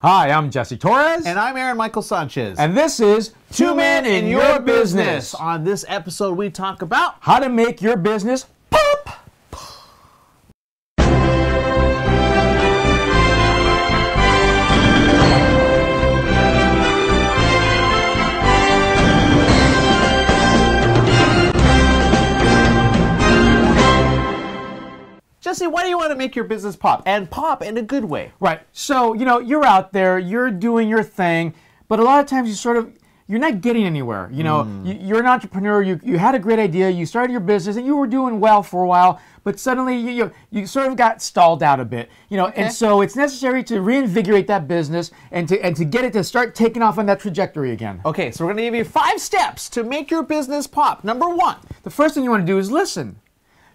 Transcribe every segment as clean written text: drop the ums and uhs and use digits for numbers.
Hi, I'm Jesse Torres. And I'm Aaron Michael Sanchez. And this is Two Men in Your Business. On this episode, we talk about how to make your business pop. Jesse, why do you want to make your business pop? And pop in a good way. Right. So, you're out there, you're doing your thing, but a lot of times you're not getting anywhere. You're an entrepreneur, you had a great idea, you started your business, and you were doing well for a while, but suddenly you sort of got stalled out a bit. And so it's necessary to reinvigorate that business and to get it to start taking off on that trajectory again. Okay, so we're going to give you 5 steps to make your business pop. Number 1. The first thing you want to do is listen.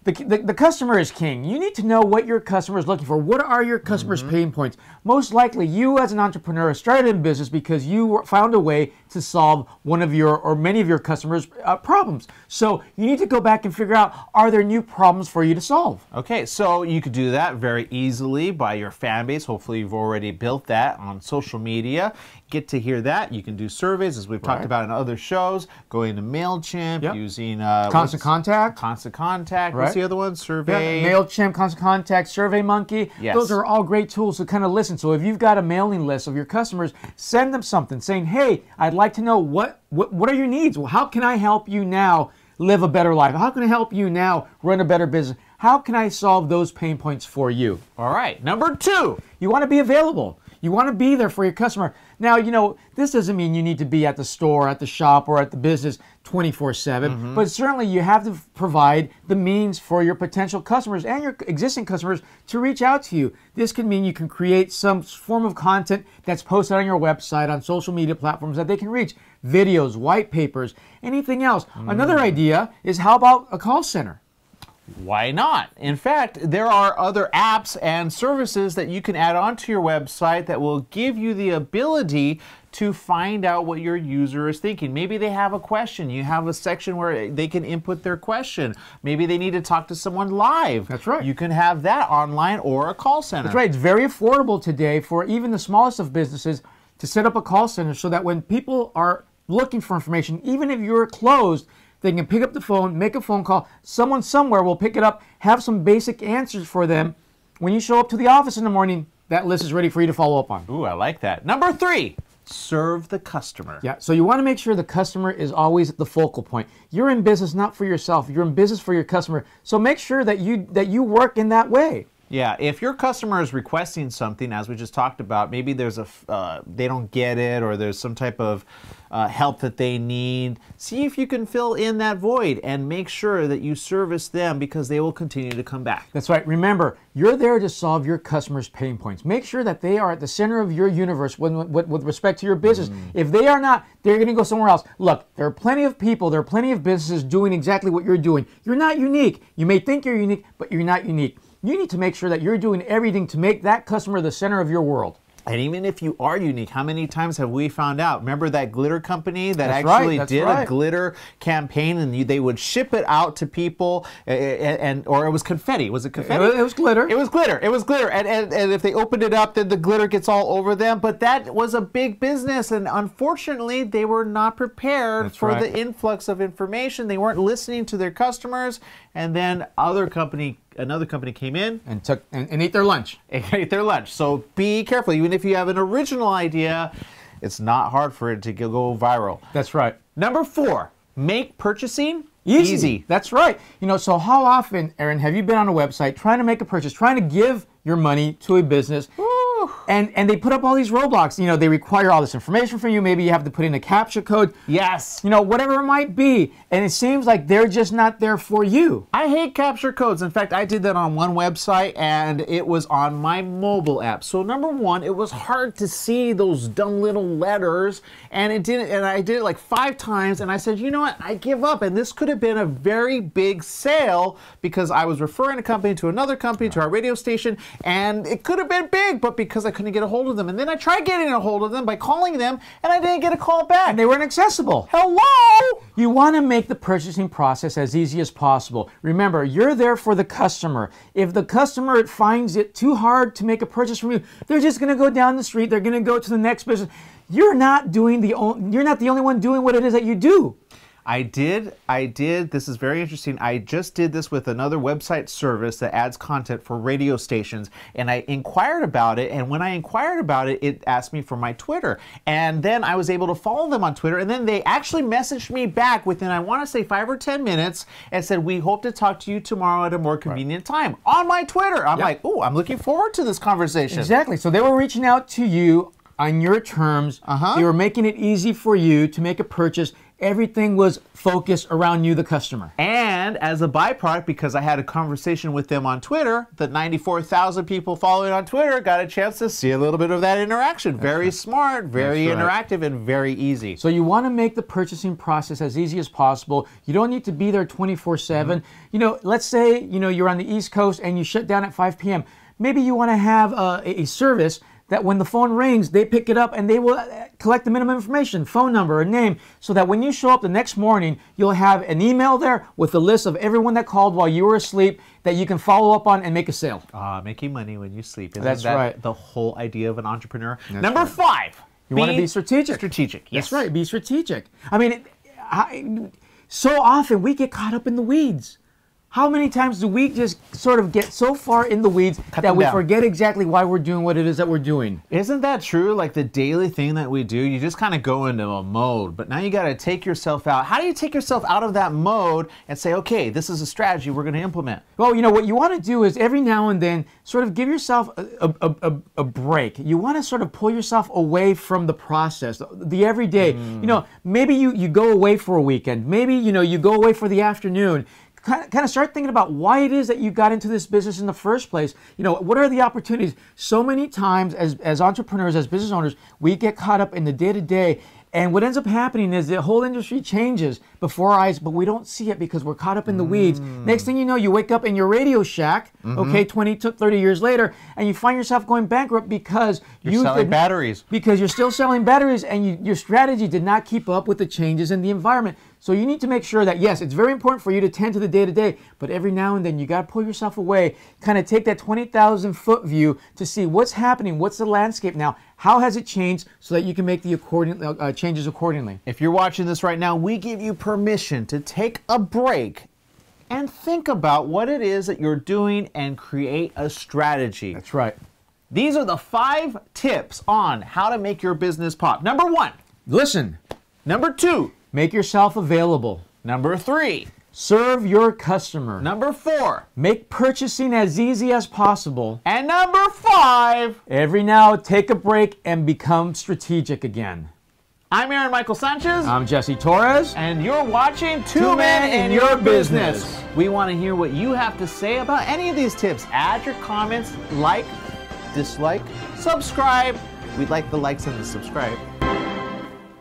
The customer is king. You need to know what your customer is looking for. What are your customers' pain points? Most likely, you as an entrepreneur started in business because you found a way to solve one of your or many of your customers' problems. So you need to go back and figure out, are there new problems for you to solve? Okay, so you could do that very easily by your fan base. Hopefully, you've already built that on social media. Get to hear that. You can do surveys, as we've talked about in other shows, going to MailChimp, using Constant Contact. Constant Contact. Right. What's the other one? Survey. Yeah, MailChimp, Constant Contact, SurveyMonkey. Yes. Those are all great tools to kind of listen. So if you've got a mailing list of your customers, send them something saying, hey, I'd like to know what are your needs? Well, how can I help you now live a better life? How can I help you now run a better business? How can I solve those pain points for you? All right. Number 2. You want to be available. You want to be there for your customer. Now, this doesn't mean you need to be at the store, at the shop, or at the business 24/7, but certainly you have to provide the means for your potential customers and your existing customers to reach out to you. This could mean you can create some form of content that's posted on your website, on social media platforms that they can reach. Videos, white papers, anything else. Another idea is, how about a call center? Why not? In fact, there are other apps and services that you can add onto your website that will give you the ability to find out what your user is thinking. Maybe they have a question. You have a section where they can input their question. Maybe they need to talk to someone live. That's right. You can have that online or a call center. That's right. It's very affordable today for even the smallest of businesses to set up a call center so that when people are looking for information, even if you're closed, they can pick up the phone, make a phone call. Someone somewhere will pick it up, have some basic answers for them. When you show up to the office in the morning, that list is ready for you to follow up on. Ooh, I like that. Number 3, serve the customer. Yeah, so you want to make sure the customer is always the focal point. You're in business not for yourself. You're in business for your customer. So make sure that you work in that way. Yeah, if your customer is requesting something, as we just talked about, maybe there's they don't get it, or there's some type of help that they need, see if you can fill in that void and make sure that you service them, because they will continue to come back. That's right. Remember, you're there to solve your customers' pain points. Make sure that they are at the center of your universe with respect to your business. If they are not, they're going to go somewhere else. Look, there are plenty of people, there are plenty of businesses doing exactly what you're doing. You're not unique. You may think you're unique, but you're not unique. You need to make sure that you're doing everything to make that customer the center of your world. And even if you are unique, how many times have we found out? Remember that glitter company that That's did right. a glitter campaign, and they would ship it out to people, or it was confetti. Was it confetti? It was glitter. It was glitter. It was glitter. And if they opened it up, then the glitter gets all over them. But that was a big business, and unfortunately, they were not prepared for the influx of information. They weren't listening to their customers, and then another company came in and ate their lunch. Ate their lunch. So be careful. Even if you have an original idea, it's not hard for it to go viral. That's right. Number 4, make purchasing easy. That's right. So how often, Aaron, have you been on a website trying to make a purchase, trying to give your money to a business, and they put up all these roadblocks? They require all this information from you. Maybe you have to put in a CAPTCHA code. Yes. Whatever it might be. And it seems like they're just not there for you. I hate CAPTCHA codes. In fact, I did that on one website, and it was on my mobile app. So number 1, it was hard to see those dumb little letters, and I did it like 5 times, and I said, you know what? I give up. And this could have been a very big sale, because I was referring a company to another company, to our radio station, and it could have been big, but because because I couldn't get a hold of them. And then I tried getting a hold of them by calling them, and I didn't get a call back. And they weren't accessible. Hello? You want to make the purchasing process as easy as possible. Remember, you're there for the customer. If the customer finds it too hard to make a purchase from you, they're just going to go down the street. They're going to go to the next business. You're not the only one doing what it is that you do. I did. This is very interesting. I just did this with another website service that adds content for radio stations, and I inquired about it, and when I inquired about it, it asked me for my Twitter, and then I was able to follow them on Twitter, and then they actually messaged me back within, I want to say, 5 or 10 minutes, and said, we hope to talk to you tomorrow at a more convenient time on my Twitter. I'm like, oh, I'm looking forward to this conversation. Exactly. So they were reaching out to you on your terms. They were making it easy for you to make a purchase. Everything was focused around you, the customer. And as a byproduct, because I had a conversation with them on Twitter, the 94,000 people following on Twitter got a chance to see a little bit of that interaction. Very smart, very interactive, and very easy. So you want to make the purchasing process as easy as possible. You don't need to be there 24/7. You know, let's say, you're on the East Coast and you shut down at 5 p.m. Maybe you want to have a service that when the phone rings, they pick it up and they will collect the minimum information, phone number, a name, so that when you show up the next morning, you'll have an email there with a list of everyone that called while you were asleep that you can follow up on and make a sale. Making money when you sleep. That's right. The whole idea of an entrepreneur. That's Number 5. You want to be strategic. Strategic, yes. That's right, be strategic. I mean, so often we get caught up in the weeds. How many times do we just sort of get so far in the weeds that we forget exactly why we're doing what it is that we're doing? Isn't that true? Like the daily thing that we do, you just kind of go into a mode, but now you got to take yourself out. How do you take yourself out of that mode and say, okay, this is a strategy we're going to implement? Well, what you want to do is every now and then sort of give yourself a break. You want to sort of pull yourself away from the process, the everyday. Maybe you go away for a weekend. Maybe, you go away for the afternoon. Kind of start thinking about why it is that you got into this business in the first place. What are the opportunities? So many times as entrepreneurs, as business owners, we get caught up in the day-to-day. And what ends up happening is the whole industry changes before our eyes, but we don't see it because we're caught up in the weeds. Next thing you know, you wake up in your Radio Shack, 20 to 30 years later, and you find yourself going bankrupt because you're selling batteries. Because you're still selling batteries, and your strategy did not keep up with the changes in the environment. So you need to make sure that, yes, it's very important for you to tend to the day-to-day, but every now and then you got to pull yourself away, kind of take that 20,000-foot view to see what's happening, what's the landscape now, how has it changed, so that you can make the changes accordingly. If you're watching this right now, we give you permission to take a break and think about what it is that you're doing and create a strategy. That's right. These are the 5 tips on how to make your business pop. Number 1. Listen. Number 2. Make yourself available. Number 3. Serve your customer. Number 4. Make purchasing as easy as possible. And number 5. Every now, take a break and become strategic again. I'm Aaron Michael Sanchez. I'm Jesse Torres. And you're watching Two Men in Your Business. We want to hear what you have to say about any of these tips. Add your comments, like, dislike, subscribe. We'd like the likes and the subscribe.